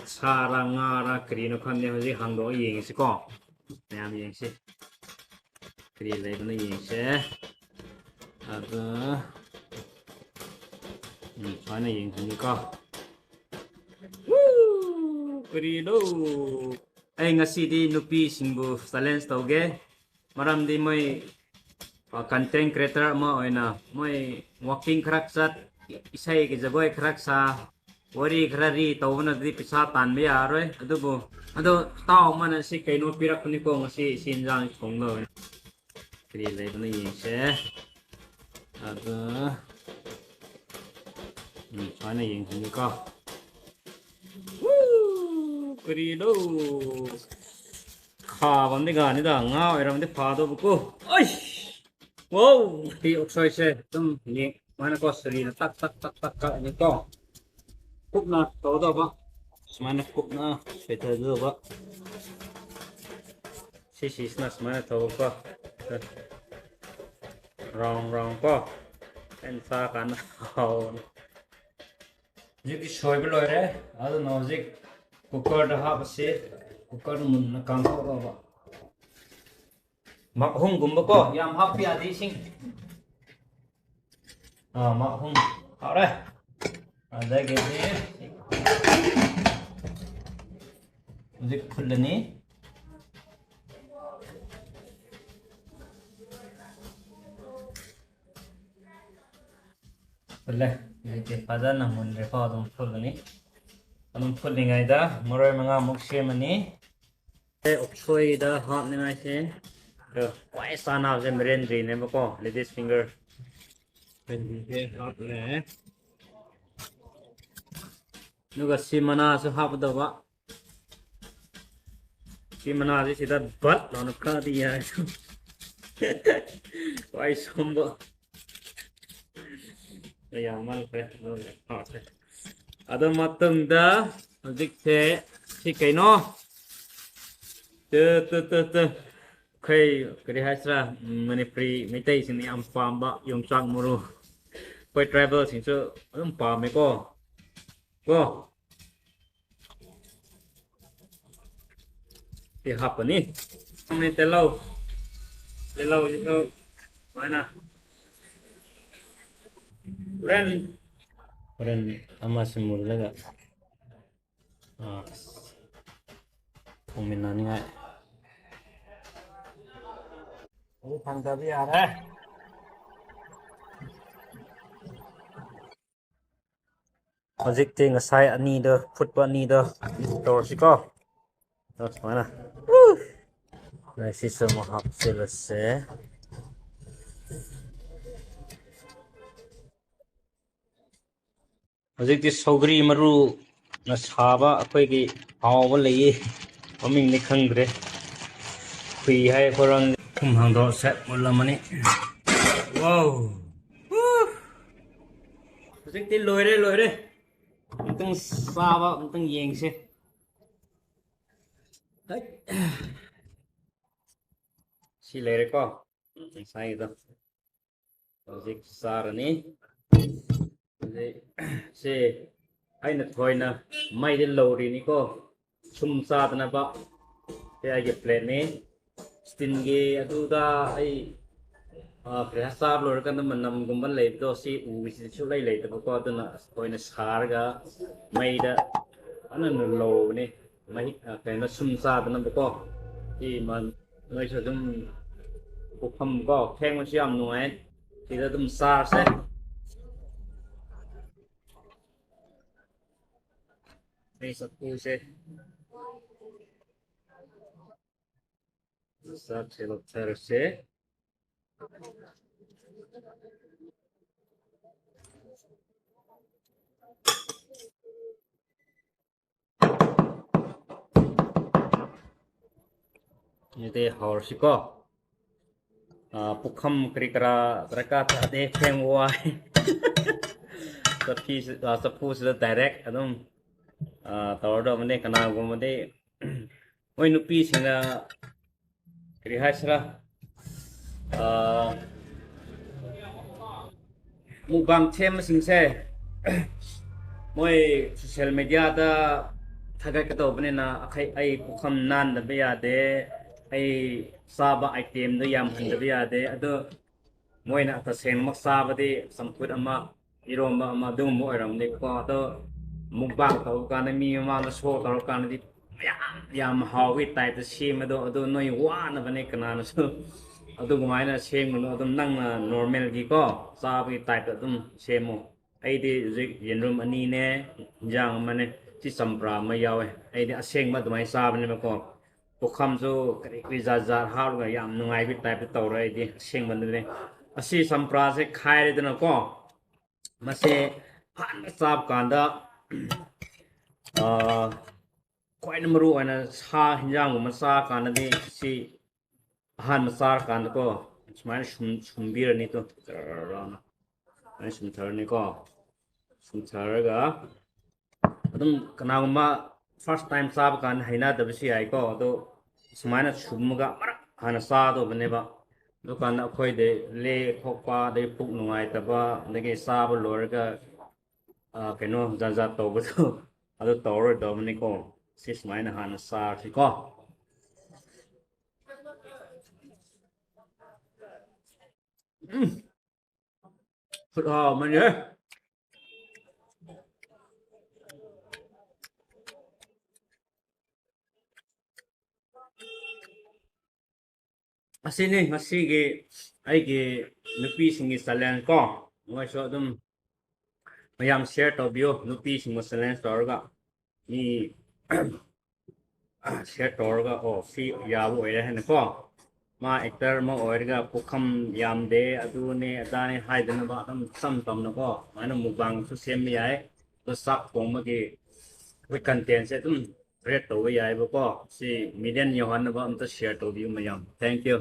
사라 ngara 그리노 컨네 호지 항도 이행시고 냠 이행시 그리 레이브는 이행시 아그 저는 이행시니까 그리로 ay ngasi di nupi singbu silence tauge maram di moy content creator mo oina moy walking kharaksat isai ke jagoy kharaksa wari kharari tawna di pisa tan me yaroi adubu ado taw man si kaino pirak ni ko ngasi sinjang thongno kri le bani yese ado chana yeng ni ka 그리로 가본데가 아니다. nga 여러분들 봐도 보고 어이 와우 이 옥사이세 좀 mana ko seri tak ni ko kuk na to do ba mana kuk na beta do ba si nas mana to ko rong ko en sa kan hau jiki shoi blo re ado nozik cooker ढहा बसे cooker मुन काम हो बा मखुम गुम्ब को याम happy आदि सिंग मखुम आरे अदगे दे मुझे फुलनी फुले ये फाजा न मुन रे फा दम फुलनी anong pulling ay da moray mga muksemani oksoi da hot ni ngai se to why sana se merendri ne ko ladies finger pen ke hot le nuga simana su hap da ba simana se sida bat no ka di ya why sombo ya mal pe no hot ada matanda dikte si kaino te kai kari hasra mani free mitai sini am pamba yong chang muru koi travel sin so am pa me ko ti hapani ni telau itu mana Orang ama semula laga, peminan ni ay, ini tangga biar Project ting asai ani dah, football ni dah, store siko, terus mana? Nasi semua hap selesai. Hꯧꯖꯤꯛꯇꯤ ꯁꯧꯒ꯭ꯔꯤ ꯃꯔꯨꯅ ꯁꯥꯕ ꯑꯩꯈꯣꯏꯒꯤ ꯍꯥꯎꯕ ꯂꯩꯌꯦ ꯃꯃꯤꯡꯗꯤ ꯈꯪꯗ꯭ꯔꯦ ꯈꯨꯏ ꯍꯥꯏ ꯈꯣꯏꯔꯣꯝ ꯊꯨꯝ ꯍꯥꯡꯗꯣꯛꯑꯁꯦ ꯃꯨꯜꯂꯝꯃꯅꯤ ꯋꯥꯎ ꯍꯧꯖꯤꯛꯇꯤ ꯂꯣꯏꯔꯦ ꯑꯃꯨꯛꯇꯪ ꯆꯥꯕ ꯑꯃꯨꯛꯇꯪ ꯌꯦꯡꯁꯦ ꯁꯤ ꯂꯩꯔꯦꯀꯣ ꯉꯁꯥꯏꯒꯤꯗꯣ ꯍꯧꯖꯤꯛ ꯆꯥꯔꯅꯤ se aina thoina mai de lori ni ko sum sadna ba te ai plane ni stin ge adu da ai pra sa lor kan manam gum ban le do si u si chu lai ta ko da na thoina sar ga mai da anan lo ni mai ka na sum sadna ba ko ti man noi sa dum ko pham ko kheng ma siam nuai ti da dum sar se May suppose start sale of Thursday. Ini horse ko. Pukham krikra rakat ade pengwai. Suppose the direct adum tawar mane kana go mane oi nupi singa kri hasra mukbang them sing se moi social media da ꯊꯥꯒꯠꯀꯗꯧꯕꯅꯤꯅ ꯑꯩ ꯄꯨꯈꯝ ꯅꯥꯟꯗꯕ ꯌꯥꯗꯦ ꯑꯩ ꯆꯥꯕ ꯑꯥꯏꯇꯦꯝꯗꯣ ꯌꯥꯝꯍꯟꯗꯕ ꯌꯥꯗꯦ ꯑꯗꯣ ꯃꯣꯏꯅ ꯇꯁꯦꯡꯅꯃꯛ ꯆꯥꯕꯗꯤ ꯆꯝꯐꯨꯠ ꯑꯃ ꯏꯔꯣꯝꯕ ꯑꯃ ꯑꯗꯨꯒꯨꯝꯕ ꯑꯣꯏꯔꯝꯅꯤꯀꯣ ꯑꯗꯣ ꯃꯨꯛꯕꯥꯡ ꯇꯧꯕ ꯀꯥꯟꯗ ꯃꯤ ꯃꯃꯥꯡꯗ ꯁꯣ ꯇꯧꯔ ꯀꯥꯟꯗꯗꯤ ꯌꯥꯝ ꯍꯥꯎꯕꯒꯤ ꯇꯥꯏꯞꯇ ꯁꯦꯝꯕꯗꯣ ꯑꯗꯨ ꯅꯣꯏ ꯋꯥꯅꯕꯅꯦ ꯀꯅꯥꯅꯁꯨ ꯑꯗꯨꯃꯥꯏꯅ ꯁꯦꯝꯒꯅꯨ ꯑꯗꯨꯝ ꯅꯪꯅ ꯅꯣꯔꯃꯦꯜꯒꯤꯀꯣ ꯆꯥꯕꯒꯤ ꯇꯥꯏꯞꯇ ꯑꯗꯨꯝ ꯁꯦꯝꯃꯨ ꯑꯩꯗꯤ ꯍꯧꯖꯤꯛ ꯌꯦꯟꯔꯨꯝ ꯑꯅꯤꯅꯦ ꯏꯟꯖꯥꯡ ꯑꯃꯅꯦ ꯁꯤ ꯆꯝꯄ꯭ꯔꯥ ꯑꯃ ꯌꯥꯎꯋꯦ ꯑꯩꯗꯤ ꯑꯁꯦꯡꯕ ꯑꯗꯨꯃꯥꯏꯅ ꯆꯥꯕꯅꯦꯕꯀꯣ ꯄꯨꯈꯝꯁꯨ ꯀꯔꯤ ꯀꯔꯤ ꯖꯥꯠ ꯖꯥꯠ ꯍꯥꯞꯔꯒ ꯌꯥꯝ ꯅꯨꯡꯉꯥꯏꯕꯒꯤ ꯇꯥꯏꯞꯇ ꯇꯧꯔꯦ ꯑꯩꯗꯤ ꯑꯁꯦꯡꯕꯗꯨꯅꯦ ꯑꯁꯤ ꯆꯝꯄ꯭ꯔꯥꯁꯦ ꯈꯥꯏꯔꯦꯗꯅꯀꯣ ꯃꯁꯦ ꯍꯥꯟꯅ ꯆꯥꯕ ꯀꯥꯟꯗ ꯈ꯭ꯋꯥꯏꯗꯒꯤ ꯃꯔꯨ ꯑꯣꯏꯅ ꯁꯥ ꯍꯤꯟꯖꯥꯡꯒꯨꯝꯕ ꯆꯥꯔ ꯀꯥꯟꯗꯗꯤ ꯁꯤ ꯑꯍꯥꯟꯕ ꯆꯥꯔꯀꯥꯟꯗꯀꯣ ꯁꯨꯃꯥꯏꯅ ꯁꯨꯝꯕꯤꯔꯅꯤꯗꯣ ꯁꯨꯃꯥꯏꯅ ꯁꯨꯝꯊꯔꯅꯤꯀꯣ ꯁꯨꯝꯊꯔꯒ ꯑꯗꯨꯝ ꯀꯅꯥꯒꯨꯝꯕ ꯐꯥꯔꯁ ꯇꯥꯏꯝ ꯆꯥꯕ ꯀꯥꯟꯗ ꯍꯩꯅꯗꯕꯁꯨ ꯌꯥꯏꯀꯣ ꯑꯗꯣ ꯁꯨꯃꯥꯏꯅ ꯁꯨꯝꯃꯒ ꯑꯃꯔꯛ ꯍꯥꯟꯅ ꯆꯥꯗꯧꯕꯅꯦꯕ ꯑꯗꯨꯀꯥꯟꯗ ꯑꯩꯈꯣꯏꯗꯤ ꯂꯦ ꯈꯣꯛꯄ ꯑꯗꯩ ꯄꯨꯛ ꯅꯨꯡꯉꯥꯏꯇꯕ ꯑꯗꯒꯤ ꯆꯥꯕ ꯂꯣꯏꯔꯒ ꯀꯩꯅꯣ ꯖꯥꯠ ꯖꯥꯠ ꯇꯧꯕꯗꯣ ꯑꯗꯨ ꯇꯧꯔꯣꯏꯗꯧꯕꯅꯤꯀꯣ ꯁꯤ ꯁꯨꯃꯥꯏꯅ ꯍꯥꯟꯅ ꯆꯥꯔꯁꯤꯀꯣ ꯈꯨꯠꯍꯥꯎ ꯑꯃꯅꯤꯍꯦ ꯑꯁꯤꯅꯤ ꯉꯁꯤꯒꯤ ꯑꯩꯒꯤ ꯅꯨꯄꯤꯁꯤꯡꯒꯤ ꯆꯦꯂꯦꯟꯖ ꯀꯣ ꯃꯣꯏꯁꯨ ꯑꯗꯨꯝ ꯃꯌꯥꯝ ꯁꯤꯌꯔ ꯇꯧꯕꯤꯌꯨ ꯅꯨꯄꯤꯁꯤꯡꯕꯨ ꯆꯦꯂꯦꯟꯖ ꯇꯧꯔꯒ ꯃꯤ ꯁꯤꯌꯔ ꯇꯧꯔꯒ ꯑꯣ ꯁꯤ ꯌꯥꯕ ꯑꯣꯏꯔꯦ ꯍꯥꯏꯅꯀꯣ ꯃꯥ ꯑꯦꯛꯇꯔ ꯑꯃ ꯑꯣꯏꯔꯒ ꯄꯨꯈꯝ ꯌꯥꯝꯗꯦ ꯑꯗꯨꯅꯦ ꯑꯗꯥꯅꯦ ꯍꯥꯏꯗꯅꯕ ꯑꯗꯨꯝ ꯆꯝ ꯆꯝꯅꯀꯣ ꯑꯗꯨꯃꯥꯏꯅ ꯃꯨꯛꯕꯥꯡꯁꯨ ꯁꯦꯝꯕ ꯌꯥꯏ ꯑꯗꯣ ꯆꯥꯛ ꯊꯣꯡꯕꯒꯤ ꯑꯩꯈꯣꯏ ꯀꯟꯇꯦꯟꯁꯦ ꯑꯗꯨꯝ ꯔꯦꯠ ꯇꯧꯕ ꯌꯥꯏꯕꯀꯣ ꯁꯤ ꯃꯤꯂꯤꯌꯟ ꯌꯧꯍꯟꯅꯕ ꯑꯝꯇ ꯁꯤꯌꯔ ꯇꯧꯕꯤꯌꯨ ꯃꯌꯥꯝ ꯊꯦꯡꯛ ꯌꯨ